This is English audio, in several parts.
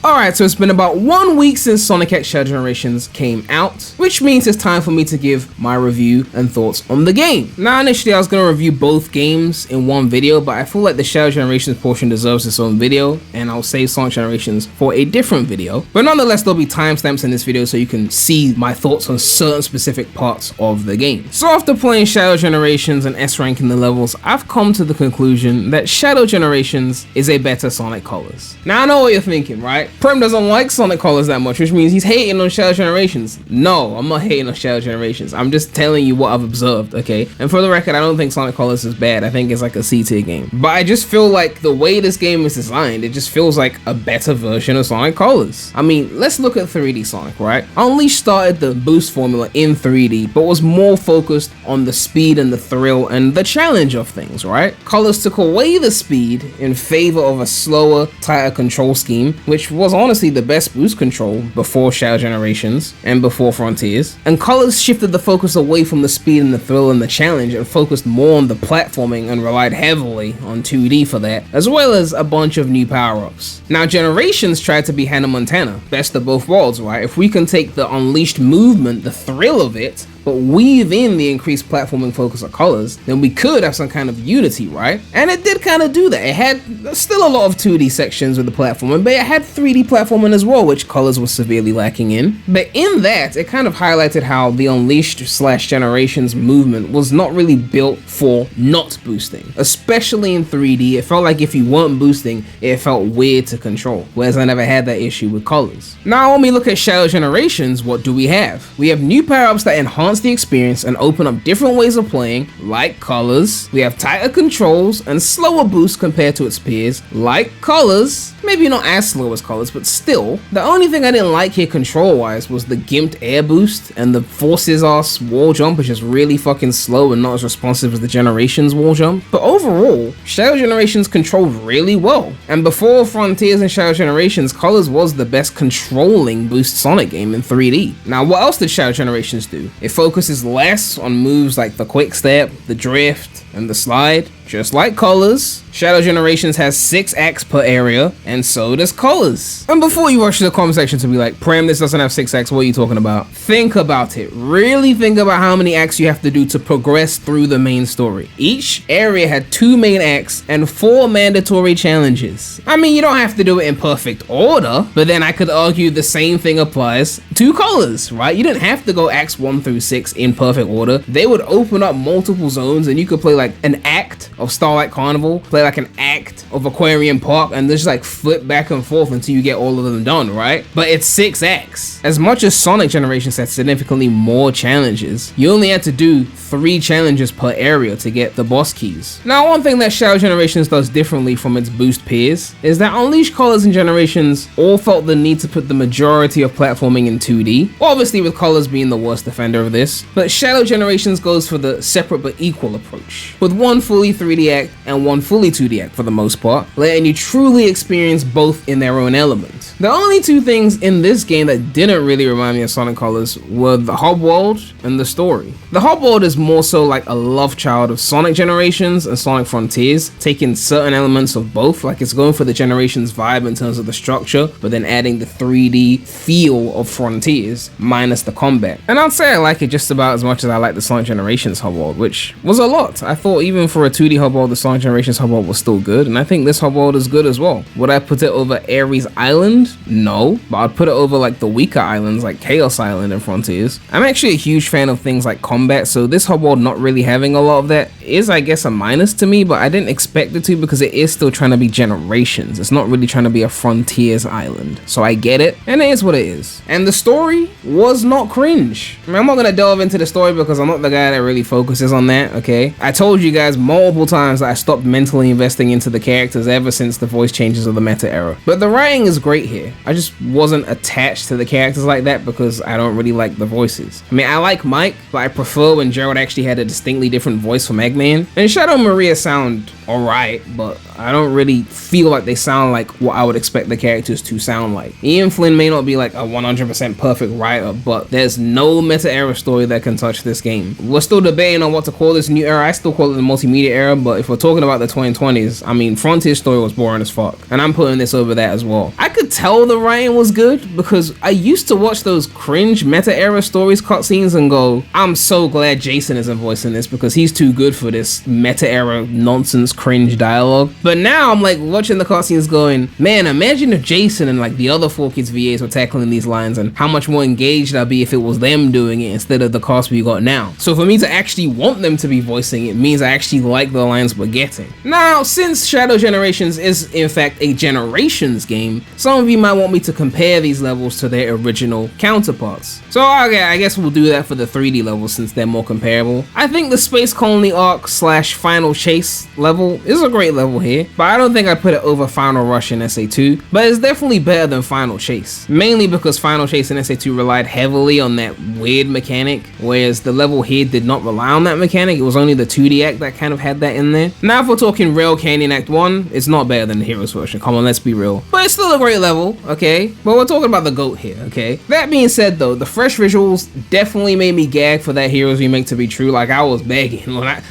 Alright, so it's been about 1 week since Sonic X Shadow Generations came out, which means it's time for me to give my review and thoughts on the game. Now initially I was going to review both games in one video, but I feel like the Shadow Generations portion deserves its own video, and I'll save Sonic Generations for a different video. But nonetheless, there'll be timestamps in this video so you can see my thoughts on certain specific parts of the game. So after playing Shadow Generations and S-ranking the levels, I've come to the conclusion that Shadow Generations is a better Sonic Colors. Now I know what you're thinking, right? Prem doesn't like Sonic Colors that much, which means he's hating on Shadow Generations. No, I'm not hating on Shadow Generations. I'm just telling you what I've observed, okay? And for the record, I don't think Sonic Colors is bad. I think it's like a C-tier game. But I just feel like the way this game is designed, it just feels like a better version of Sonic Colors. I mean, let's look at 3D Sonic, right? Unleashed started the boost formula in 3D, but was more focused on the speed and the thrill and the challenge of things, right? Colors took away the speed in favor of a slower, tighter control scheme, which was honestly the best boost control before Shadow Generations and before Frontiers. And Colors shifted the focus away from the speed and the thrill and the challenge and focused more on the platforming and relied heavily on 2D for that, as well as a bunch of new power-ups. Now Generations tried to be Hannah Montana, best of both worlds, right? If we can take the unleashed movement, the thrill of it, but weave in the increased platforming focus of Colors, then we could have some kind of unity, right? And it did kind of do that. It had still a lot of 2D sections with the platforming, but it had 3D platforming as well, which Colors was severely lacking in. But in that, it kind of highlighted how the Unleashed / Generations movement was not really built for not boosting. Especially in 3D, it felt like if you weren't boosting, it felt weird to control, whereas I never had that issue with Colors. Now when we look at Shadow Generations, what do we have? We have new power-ups that enhance the experience and open up different ways of playing, like Colors. We have tighter controls and slower boosts compared to its peers, like Colors. Maybe not as slow as Colors, but still. The only thing I didn't like here control-wise was the gimped air boost, and the Forces ass wall jump is just really fucking slow and not as responsive as the Generations wall jump. But overall, Shadow Generations controlled really well. And before Frontiers and Shadow Generations, Colors was the best controlling boost Sonic game in 3D. Now what else did Shadow Generations do? It focuses less on moves like the quick step, the drift, and the slide. Just like Colors, Shadow Generations has 6 acts per area, and so does Colors. And before you rush to the comment section to be like, Prem, this doesn't have 6 acts, what are you talking about? Think about it. Really think about how many acts you have to do to progress through the main story. Each area had 2 main acts and 4 mandatory challenges. I mean, you don't have to do it in perfect order, but then I could argue the same thing applies to Colors, right? You didn't have to go acts 1 through 6 in perfect order. They would open up multiple zones and you could play like an act of Starlight Carnival, play like an act of Aquarium Park, and just like flip back and forth until you get all of them done, right? But it's 6 acts. As much as Sonic Generations had significantly more challenges, you only had to do 3 challenges per area to get the boss keys. Now one thing that Shadow Generations does differently from its boost peers is that Unleashed, Colors, and Generations all felt the need to put the majority of platforming in 2D, obviously with Colors being the worst offender of this, but Shadow Generations goes for the separate but equal approach, with one fully 3D act and one fully 2D act for the most part, letting you truly experience both in their own element. The only 2 things in this game that didn't really remind me of Sonic Colors were the hub world and the story. The hub world is more so like a love child of Sonic Generations and Sonic Frontiers, taking certain elements of both, like it's going for the Generations vibe in terms of the structure, but then adding the 3D feel of Frontiers minus the combat. And I'd say I like it just about as much as I like the Sonic Generations hub world, which was a lot. I thought even for a 2D hub world, the Sonic Generations hub world was still good, and I think this hub world is good as well. Would I put it over Ares Island? No, but I'd put it over like the weaker islands like Chaos Island and Frontiers. I'm actually a huge fan of things like combat, so this hub world not really having a lot of that is, I guess, a minus to me, but I didn't expect it to because it is still trying to be Generations. It's not really trying to be a Frontiers island, so I get it, and it is what it is. And the story was not cringe. I mean, I'm not gonna delve into the story because I'm not the guy that really focuses on that, okay? I told you guys multiple times that I stopped mentally investing into the characters ever since the voice changes of the Meta era. But the writing is great here. I just wasn't attached to the characters like that because I don't really like the voices. I mean, I like Mike, but I prefer when Gerald actually had a distinctly different voice from Eggman. And Shadow and Maria sound alright, but I don't really feel like they sound like what I would expect the characters to sound like. Ian Flynn may not be like a 100% perfect writer, but there's no meta-era story that can touch this game. We're still debating on what to call this new era. I still call it the multimedia era, but if we're talking about the 2020s, I mean, Frontier's story was boring as fuck, and I'm putting this over that as well. I could tell the writing was good because I used to watch those cringe meta-era stories cutscenes and go, I'm so glad Jason isn't voicing this because he's too good for this meta-era nonsense cringe dialogue. But now I'm like watching the cutscenes going, man, imagine if Jason and like the other 4Kids VAs were tackling these lines, and how much more engaged I'd be if it was them doing it instead of the cast we got now. So for me to actually want them to be voicing it means I actually like the lines we're getting. Now, since Shadow Generations is in fact a Generations game, some of you might want me to compare these levels to their original counterparts. So okay, I guess we'll do that for the 3D levels since they're more comparable. I think the Space Colony Arc / Final Chase level is a great level here, but I don't think I'd put it over Final Rush in SA2, but it's definitely better than Final Chase, mainly because Final Chase in SA2 relied heavily on that weird mechanic, whereas the level here did not rely on that mechanic. It was only the 2D act that kind of had that in there. Now if we're talking Rail Canyon Act 1, it's not better than the Heroes version, come on, let's be real, but it's still a great level, okay? But we're talking about the GOAT here, okay? That being said though, the fresh visuals definitely made me gag for that Heroes remake to be true. Like, I was begging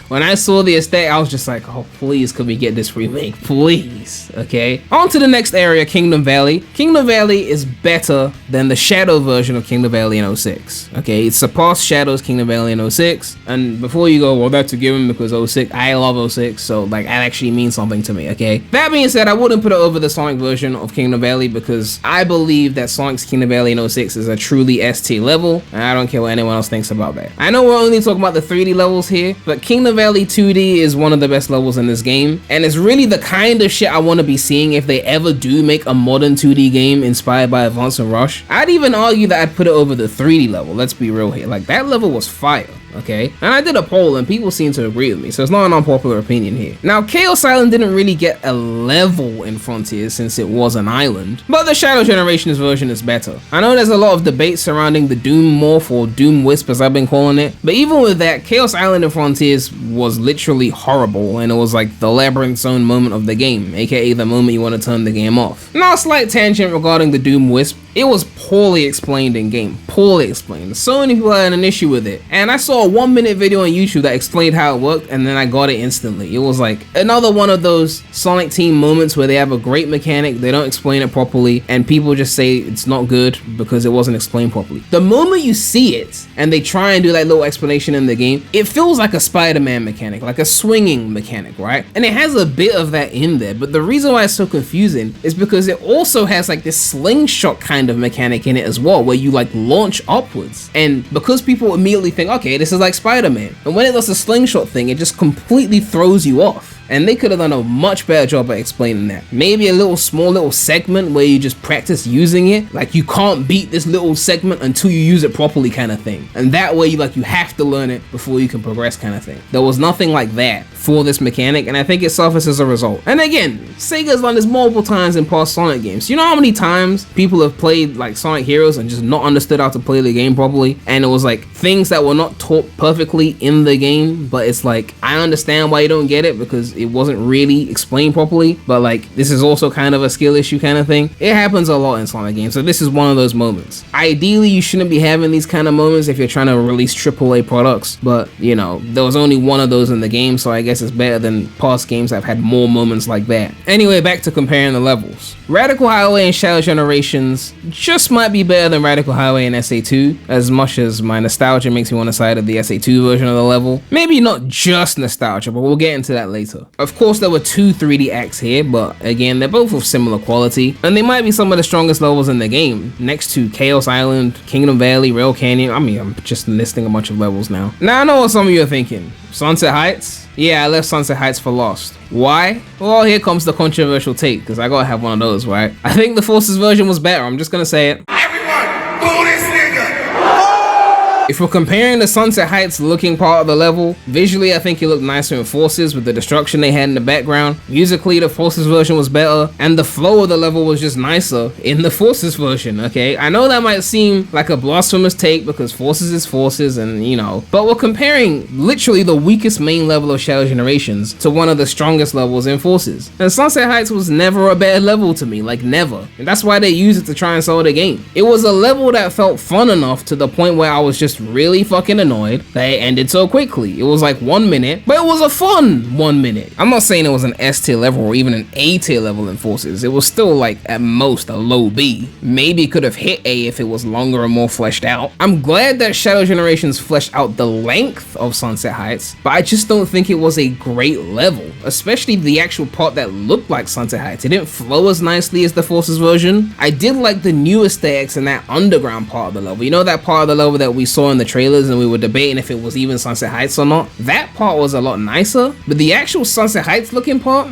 when I saw the aesthetic, I was just like, oh please, could we get this remake, please? Okay, on to the next area, Kingdom Valley. Kingdom Valley is better than the Shadow version of Kingdom Valley in 06. Okay, it surpassed Shadow's Kingdom Valley in 06, and before you go, well, that's a given because 06, I love 06, so like that actually means something to me, okay? That being said, I wouldn't put it over the Sonic version of Kingdom Valley because I believe that Sonic's Kingdom Valley in 06 is a truly S-tier level, and I don't care what anyone else thinks about that. I know we're only talking about the 3D levels here, but Kingdom Valley 2D is one of the best levels in this game, and it's really the kind of shit I want to be seeing if they ever do make a modern 2D game inspired by Advance and Rush. I'd even argue that I'd put it over the 3D level, let's be real here. Like, that level was fire, okay? And I did a poll and people seem to agree with me, so it's not an unpopular opinion here. Now, Chaos Island didn't really get a level in Frontier since it was an island, but the Shadow Generations version is better. I know there's a lot of debate surrounding the Doom Morph or Doom Wisp as I've been calling it, but even with that, Chaos Island in Frontiers was literally horrible, and it was like the Labyrinth Zone moment of the game, aka the moment you want to turn the game off. Now, a slight tangent regarding the Doom Wisp. It was poorly explained in game, poorly explained. So many people had an issue with it, and I saw a 1-minute video on YouTube that explained how it worked, and then I got it instantly. It was like another one of those Sonic Team moments where they have a great mechanic, they don't explain it properly, and people just say it's not good because it wasn't explained properly. The moment you see it, and they try and do that little explanation in the game, it feels like a Spider-Man mechanic, like a swinging mechanic, right? And it has a bit of that in there, but the reason why it's so confusing is because it also has like this slingshot kind of mechanic in it as well, where you like launch upwards, and because people immediately think, okay, this is like Spider-Man, and when it does the slingshot thing, it just completely throws you off. And they could have done a much better job at explaining that. Maybe a small little segment where you just practice using it, like you can't beat this little segment until you use it properly kind of thing, and that way you have to learn it before you can progress kind of thing. There was nothing like that for this mechanic, and I think it suffers as a result. And again, Sega's done this multiple times in past Sonic games. You know how many times people have played like Sonic Heroes and just not understood how to play the game properly, and it was like things that were not taught perfectly in the game, but it's like, I understand why you don't get it because it wasn't really explained properly, but like this is also kind of a skill issue kind of thing. It happens a lot in Sonic games, so this is one of those moments. Ideally, you shouldn't be having these kind of moments if you're trying to release AAA products, but you know, there was only one of those in the game, so I guess it's better than past games that have had more moments like that. Anyway, back to comparing the levels. Radical Highway and Shadow Generations just might be better than Radical Highway and SA2, as much as my nostalgia makes me want to side of the SA2 version of the level. Maybe not just nostalgia, but we'll get into that later. Of course, there were 2 3D acts here, but again, they're both of similar quality, and they might be some of the strongest levels in the game, next to Chaos Island, Kingdom Valley, Rail Canyon. I mean, I'm just listing a bunch of levels now. Now, I know what some of you are thinking. Sunset Heights? Yeah, I left Sunset Heights for Lost. Why? Well, here comes the controversial take, because I gotta have one of those, right? I think the Forces version was better, I'm just gonna say it. Everyone, boo this nigga! If we're comparing the Sunset Heights looking part of the level, visually I think it looked nicer in Forces with the destruction they had in the background. Musically, the Forces version was better, and the flow of the level was just nicer in the Forces version, okay? I know that might seem like a blasphemous take because Forces is Forces and, you know, but we're comparing literally the weakest main level of Shadow Generations to one of the strongest levels in Forces. And Sunset Heights was never a bad level to me, like never. And that's why they used it to try and sell the game. It was a level that felt fun enough to the point where I was just really fucking annoyed that it ended so quickly. It was like 1 minute, but it was a fun 1 minute. I'm not saying it was an S tier level or even an A tier level in Forces. It was still like at most a low B. Maybe it could have hit A if it was longer and more fleshed out. I'm glad that Shadow Generations fleshed out the length of Sunset Heights, but I just don't think it was a great level, especially the actual part that looked like Sunset Heights. It didn't flow as nicely as the Forces version. I did like the new aesthetics in that underground part of the level. You know that part of the level that we saw in the trailers and we were debating if it was even Sunset Heights or not? That part was a lot nicer, but the actual Sunset Heights looking part,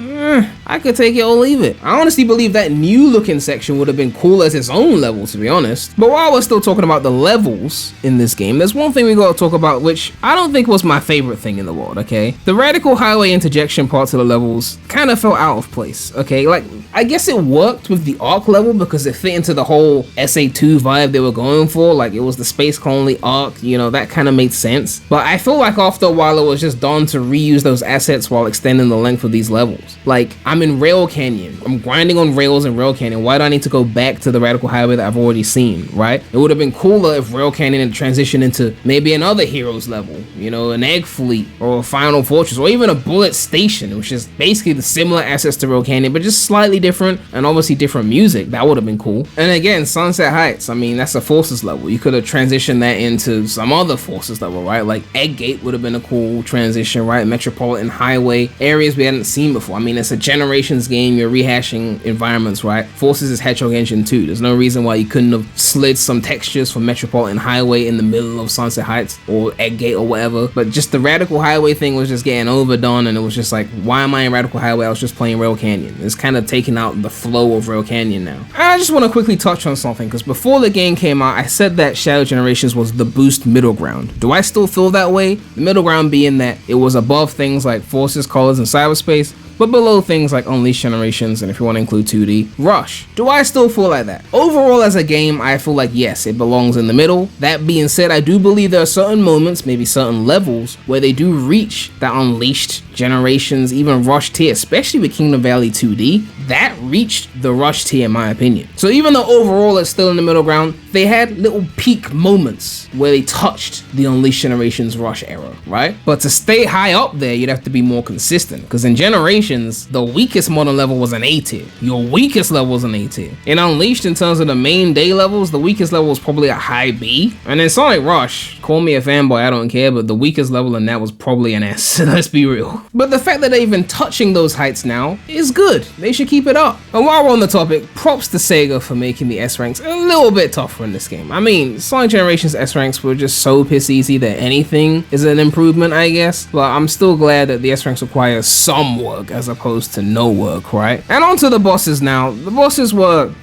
I could take it or leave it. I honestly believe that new looking section would have been cool as its own level, to be honest. But while we're still talking about the levels in this game, there's one thing we gotta talk about which I don't think was my favorite thing in the world, okay? The radical highway interjection parts of the levels kind of felt out of place, okay? Like, I guess it worked with the arc level because it fit into the whole SA2 vibe they were going for. Like, it was the space colony arc, you know, that kind of made sense. But I feel like after a while it was just done to reuse those assets while extending the length of these levels. Like, I'm in Rail Canyon, I'm grinding on rails in Rail Canyon, why do I need to go back to the radical highway that I've already seen, right? It would have been cooler if Rail Canyon had transitioned into maybe another Heroes level, you know, an Egg Fleet or a Final Fortress or even a Bullet Station, which is basically the similar assets to Rail Canyon but just slightly different and obviously different music. That would have been cool. And again, Sunset Heights, I mean, that's a Forces level. You could have transitioned that into some other Forces level, right? Like Egg Gate would have been a cool transition, right? Metropolitan Highway, areas we hadn't seen before. I mean, it's a Generations game, you're rehashing environments, right? Forces is Hedgehog Engine 2. There's no reason why you couldn't have slid some textures from Metropolitan Highway in the middle of Sunset Heights or Egg Gate or whatever. But just the Radical Highway thing was just getting overdone, and it was just like, why am I in Radical Highway? I was just playing Rail Canyon. It's kind of taking out the flow of Rail Canyon now. I just want to quickly touch on something, because before the game came out, I said that Shadow Generations was the boost middle ground. Do I still feel that way? The middle ground being that it was above things like Forces, Colors, and Cyberspace, but below things like Unleashed Generations, and if you want to include 2D, Rush. Do I still feel like that? Overall, as a game, I feel like yes, it belongs in the middle. That being said, I do believe there are certain moments, maybe certain levels, where they do reach that Unleashed Generations, even Rush tier, especially with Kingdom Valley 2D. That reached the Rush tier in my opinion. So even though overall it's still in the middle ground, they had little peak moments where they touched the Unleashed Generations Rush era, right? But to stay high up there, you'd have to be more consistent, because in Generations, the weakest modern level was an A tier. Your weakest level was an A tier. In Unleashed, in terms of the main day levels, the weakest level was probably a high B. And in Sonic Rush, call me a fanboy, I don't care, but the weakest level in that was probably an S. Let's be real. But the fact that they're even touching those heights now is good. They should keep it up. And while we're on the topic, props to Sega for making the S ranks a little bit tougher in this game. I mean, Sonic Generations S ranks were just so piss easy that anything is an improvement, I guess. But I'm still glad that the S ranks require some work as opposed to no work, right? And on to the bosses now. The bosses were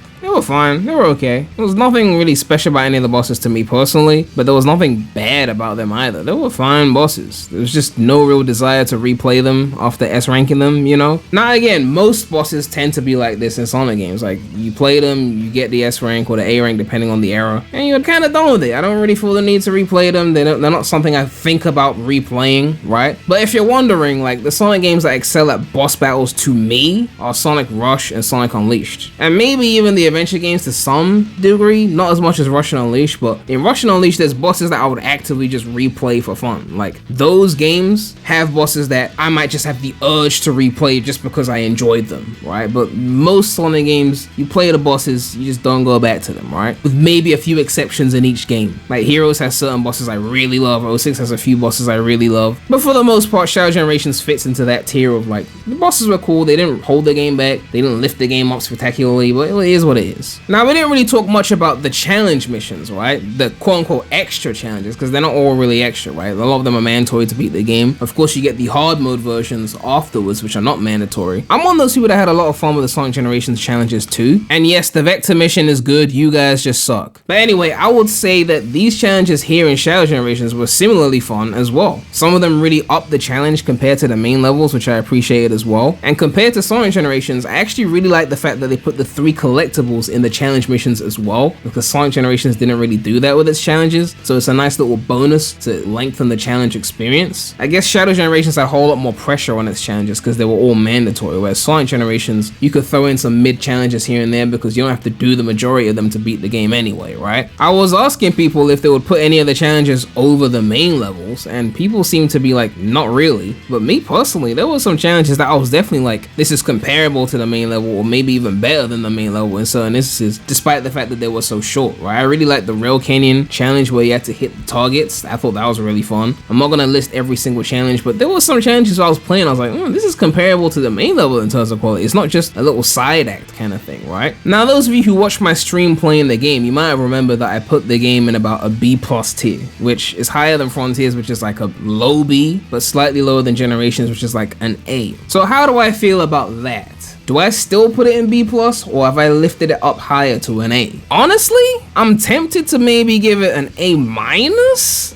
fine. They were okay. There was nothing really special about any of the bosses to me personally, but there was nothing bad about them either. They were fine bosses. There was just no real desire to replay them after S ranking them, you know? Now again, most bosses tend to be like this in Sonic games. Like, you play them, you get the S rank or the A rank depending on the era, and you're kind of done with it. I don't really feel the need to replay them. They're not something I think about replaying, right? But if you're wondering, like, the Sonic games that excel at boss battles to me are Sonic Rush and Sonic Unleashed. And maybe even the adventure games to some degree, not as much as Rush and Unleashed, but in Rush and Unleashed there's bosses that I would actively just replay for fun. Like, those games have bosses that I might just have the urge to replay just because I enjoyed them, right? But most Sonic games, you play the bosses, you just don't go back to them, right? With maybe a few exceptions in each game. Like, Heroes has certain bosses I really love, 06 has a few bosses I really love, but for the most part, Shadow Generations fits into that tier of, like, the bosses were cool, they didn't hold the game back, they didn't lift the game up spectacularly, but it is what it is. Now, we didn't really talk much about the challenge missions, right? The quote-unquote extra challenges, because they're not all really extra, right? A lot of them are mandatory to beat the game. Of course, you get the hard mode versions afterwards, which are not mandatory. I'm one of those people that had a lot of fun with the Sonic Generations challenges too. And yes, the Vector mission is good, you guys just suck. But anyway, I would say that these challenges here in Shadow Generations were similarly fun as well. Some of them really upped the challenge compared to the main levels, which I appreciated as well. And compared to Sonic Generations, I actually really like the fact that they put the 3 collectibles in the challenge missions as well, because Sonic Generations didn't really do that with its challenges, so it's a nice little bonus to lengthen the challenge experience. I guess Shadow Generations had a whole lot more pressure on its challenges because they were all mandatory, whereas Sonic Generations, you could throw in some mid challenges here and there because you don't have to do the majority of them to beat the game anyway, right? I was asking people if they would put any of the challenges over the main levels, and people seem to be like, not really. But me personally, there were some challenges that I was definitely like, this is comparable to the main level, or maybe even better than the main level in certain instances, despite the fact that they were so short, right? I really liked the Rail Canyon challenge where you had to hit the targets. I thought that was really fun. I'm not gonna list every single challenge, but there were some challenges I was playing, I was like, this is comparable to the main level in terms of quality. It's not just a little side act kind of thing, right? Now, those of you who watched my stream playing the game, you might have remembered that I put the game in about a B+ tier, which is higher than Frontiers, which is like a low B, but slightly lower than Generations, which is like an A. So how do I feel about that? Do I still put it in B+, or have I lifted it up higher to an A? Honestly, I'm tempted to maybe give it an A-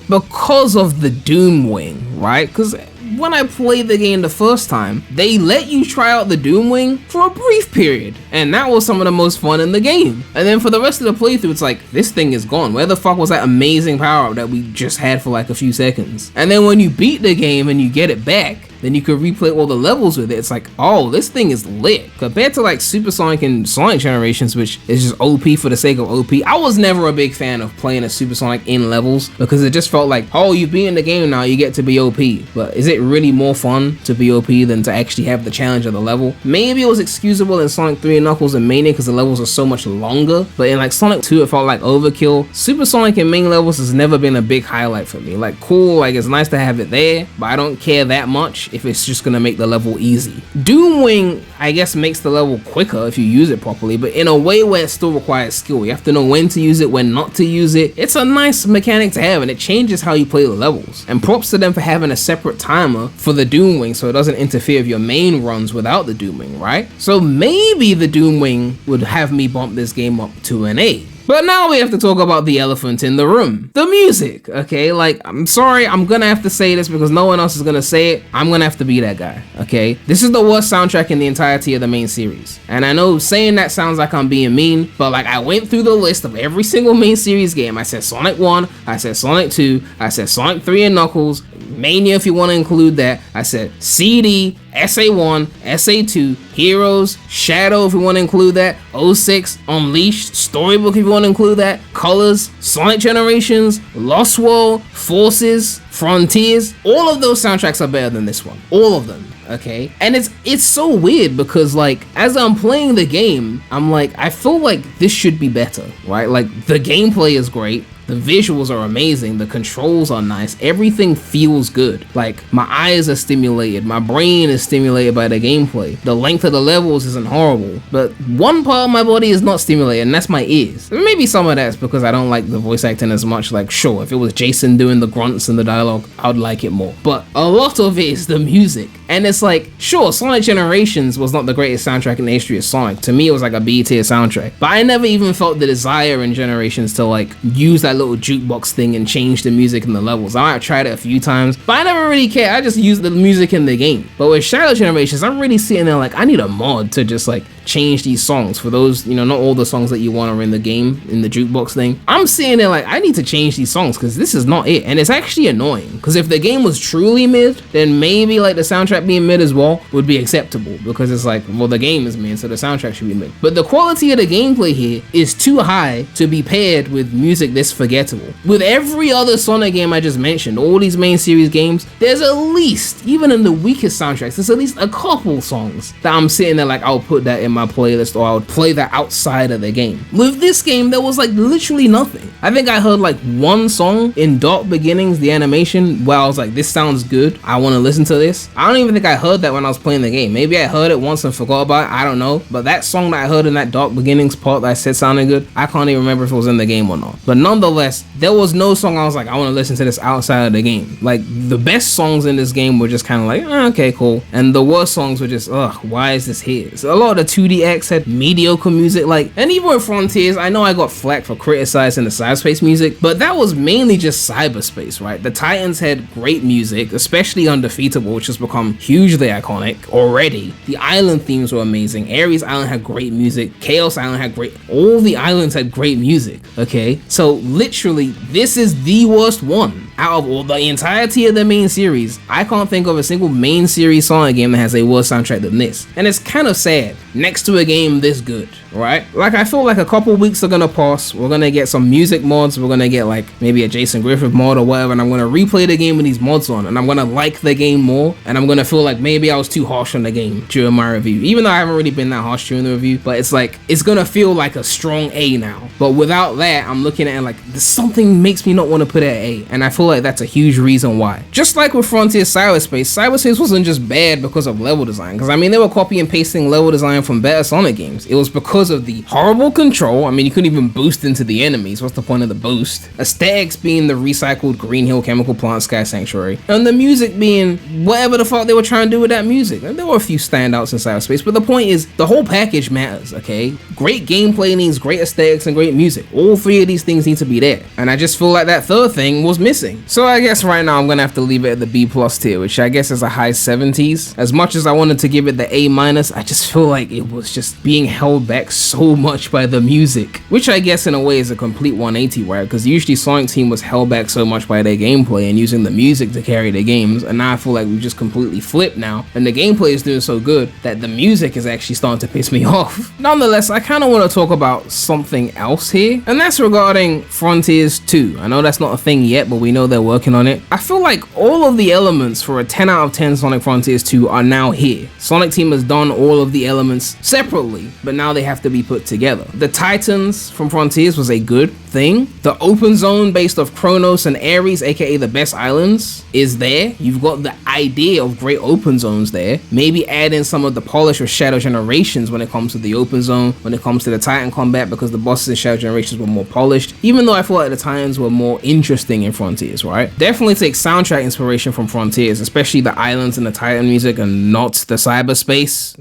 because of the Doom Wing, right? Because when I played the game the first time, they let you try out the Doom Wing for a brief period, and that was some of the most fun in the game. And then for the rest of the playthrough, it's like, this thing is gone. Where the fuck was that amazing power-up that we just had for like a few seconds? And then when you beat the game and you get it back, then you could replay all the levels with it. It's like, oh, this thing is lit. Compared to like Super Sonic and Sonic Generations, which is just OP for the sake of OP, I was never a big fan of playing a Super Sonic in levels because it just felt like, oh, you've beaten the game now, you get to be OP. But is it really more fun to be OP than to actually have the challenge of the level? Maybe it was excusable in Sonic 3 and Knuckles and Mania because the levels are so much longer, but in like Sonic 2, it felt like overkill. Super Sonic and main levels has never been a big highlight for me. Like, cool, like it's nice to have it there, but I don't care that much if it's just gonna make the level easy. Doom Wing, I guess, makes the level quicker if you use it properly, but in a way where it still requires skill. You have to know when to use it, when not to use it. It's a nice mechanic to have, and it changes how you play the levels. And props to them for having a separate timer for the Doom Wing so it doesn't interfere with your main runs without the Doom Wing, right? So maybe the Doom Wing would have me bump this game up to an A. But now we have to talk about the elephant in the room. The music, okay? Like, I'm sorry, I'm gonna have to say this because no one else is gonna say it. I'm gonna have to be that guy, okay? This is the worst soundtrack in the entirety of the main series. And I know saying that sounds like I'm being mean, but like I went through the list of every single main series game. I said Sonic 1, I said Sonic 2, I said Sonic 3 and Knuckles, Mania if you want to include that. I said CD, SA1, SA2, Heroes, Shadow if you want to include that, 06, Unleashed, Storybook if you want to include that, Colors, Sonic Generations, Lost World, Forces, Frontiers. All of those soundtracks are better than this one. All of them. Okay, and it's so weird because like as I'm playing the game, I'm like, I feel like this should be better, right? Like the gameplay is great, the visuals are amazing, the controls are nice, everything feels good. Like my eyes are stimulated, my brain is stimulated by the gameplay, the length of the levels isn't horrible, but one part of my body is not stimulated, and that's my ears. Maybe some of that's because I don't like the voice acting as much. Like sure, if it was Jason doing the grunts and the dialogue, I would like it more, but a lot of it is the music. And it's like, sure, Sonic Generations was not the greatest soundtrack in the history of Sonic. To me, it was like a B-tier soundtrack. But I never even felt the desire in Generations to like use that little jukebox thing and change the music in the levels. I might have tried it a few times, but I never really cared. I just used the music in the game. But with Shadow Generations, I'm really sitting there like, I need a mod to just like change these songs. For those, you know, not all the songs that you want are in the game, in the jukebox thing. I'm sitting there like, I need to change these songs because this is not it. And it's actually annoying because if the game was truly mid, then maybe like the soundtrack being mid as well would be acceptable because it's like, well, the game is mid, so the soundtrack should be mid. But the quality of the gameplay here is too high to be paired with music this forgettable unforgettable. With every other Sonic game I just mentioned, all these main series games, there's at least, even in the weakest soundtracks, there's at least a couple songs that I'm sitting there like, I'll put that in my playlist, or I would play that outside of the game. With this game, there was like literally nothing. I think I heard like one song in Dark Beginnings, the animation, where I was like, this sounds good, I want to listen to this. I don't even think I heard that when I was playing the game. Maybe I heard it once and forgot about it, I don't know. But that song that I heard in that Dark Beginnings part that I said sounded good, I can't even remember if it was in the game or not. But nonetheless, there was no song I was like, I want to listen to this outside of the game. Like, the best songs in this game were just kind of like, okay, cool. And the worst songs were just, ugh, why is this here? So a lot of the 2DX had mediocre music, like, and even with Frontiers, I know I got flack for criticizing the cyberspace music, but that was mainly just cyberspace, right? The Titans had great music, especially Undefeatable, which has become hugely iconic already. The island themes were amazing. Ares Island had great music. Chaos Island had great, all the islands had great music, okay? So literally, this is the worst one. Out of all the entirety of the main series, I can't think of a single main series Sonic game that has a worse soundtrack than this. And it's kind of sad, next to a game this good, right? Like, I feel like a couple weeks are gonna pass, we're gonna get some music mods, we're gonna get like maybe a Jason Griffith mod or whatever, and I'm gonna replay the game with these mods on, and I'm gonna like the game more, and I'm gonna feel like maybe I was too harsh on the game during my review, even though I haven't really been that harsh during the review. But it's like, it's gonna feel like a strong A now. But without that, I'm looking at it like, something makes me not want to put it at A, and I feel like that's a huge reason why. Just like with Frontier Cyberspace wasn't just bad because of level design, because I mean, they were copy and pasting level design from better Sonic games. It was because of the horrible control. I mean, you couldn't even boost into the enemies. What's the point of the boost? Aesthetics being the recycled Green Hill Chemical Plant Sky Sanctuary, and the music being whatever the fuck they were trying to do with that music. And there were a few standouts in Cyberspace, but the point is, the whole package matters, okay? Great gameplay needs great aesthetics and great music. All three of these things need to be there, and I just feel like that third thing was missing. So I guess right now I'm gonna have to leave it at the B+ tier, which I guess is a high 70s. As much as I wanted to give it the A-, I just feel like it was just being held back so much by the music, which I guess in a way is a complete 180, right? Because usually Sonic Team was held back so much by their gameplay and using the music to carry their games, and now I feel like we've just completely flipped now, and the gameplay is doing so good that the music is actually starting to piss me off. Nonetheless, I kind of want to talk about something else here, and that's regarding Frontiers 2. I know that's not a thing yet, but we know they're working on it. I feel like all of the elements for a 10 out of 10 Sonic Frontiers 2 are now here. Sonic Team has done all of the elements separately, but now they have to be put together. The Titans from Frontiers was a good thing. The open zone based off Kronos and Ares, aka the best islands, is there. You've got the idea of great open zones there. Maybe add in some of the polish of Shadow Generations when it comes to the open zone, when it comes to the Titan combat, because the bosses in Shadow Generations were more polished, even though I feel like the Titans were more interesting in Frontiers, right? Definitely take soundtrack inspiration from Frontiers, especially the islands and the Titan music, and not the cyberspace.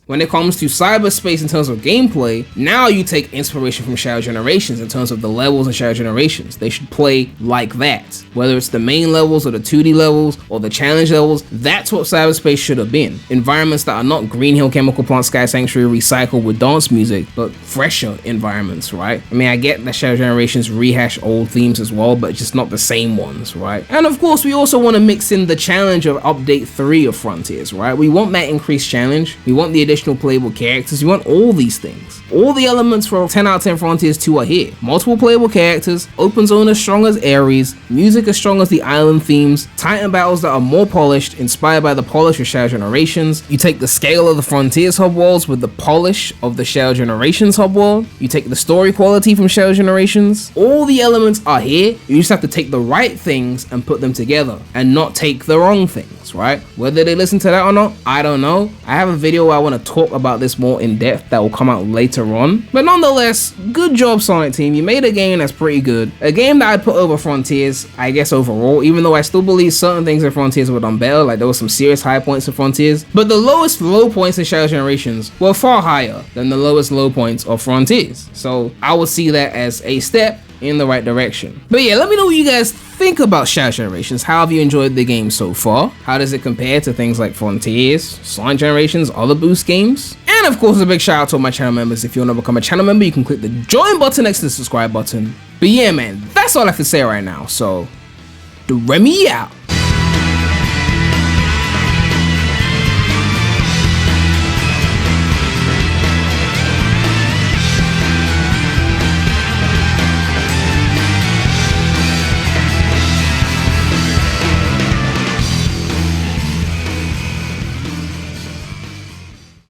When it comes to cyberspace in terms of gameplay, now you take inspiration from Shadow Generations in terms of the levels in Shadow Generations. They should play like that. Whether it's the main levels or the 2D levels or the challenge levels, that's what cyberspace should have been. Environments that are not Green Hill Chemical Plant Sky Sanctuary recycled with dance music, but fresher environments, right? I mean, I get that Shadow Generations rehash old themes as well, but just not the same ones, right? And of course, we also want to mix in the challenge of Update 3 of Frontiers, right? We want that increased challenge. We want the additional playable characters. We want all these things. All the elements for 10 out of 10 Frontiers 2 are here. Multiple playable characters, open zone as strong as Ares, music as strong as the island themes, Titan battles that are more polished, inspired by the polish of Shadow Generations. You take the scale of the Frontiers hub worlds with the polish of the Shadow Generations hub world. You take the story quality from Shadow Generations. All the elements are here. You just have to take the right things and put them together, and not take the wrong things, right? Whether they listen to that or not, I don't know. I have a video where I want to talk about this more in depth that will come out later on. But nonetheless, good job Sonic Team. You made a game that's pretty good. A game that I'd put over Frontiers, I guess overall, even though I still believe certain things in Frontiers were done better, like there was some serious high points in Frontiers, but the lowest low points in Shadow Generations were far higher than the lowest low points of Frontiers. So I would see that as a step in the right direction. But yeah, let me know what you guys think about Shadow Generations. How have you enjoyed the game so far? How does it compare to things like Frontiers, Sonic Generations, other Boost games? And of course, a big shout out to all my channel members. If you want to become a channel member, you can click the join button next to the subscribe button. But yeah, man, that's all I have to say right now. So, Premy out.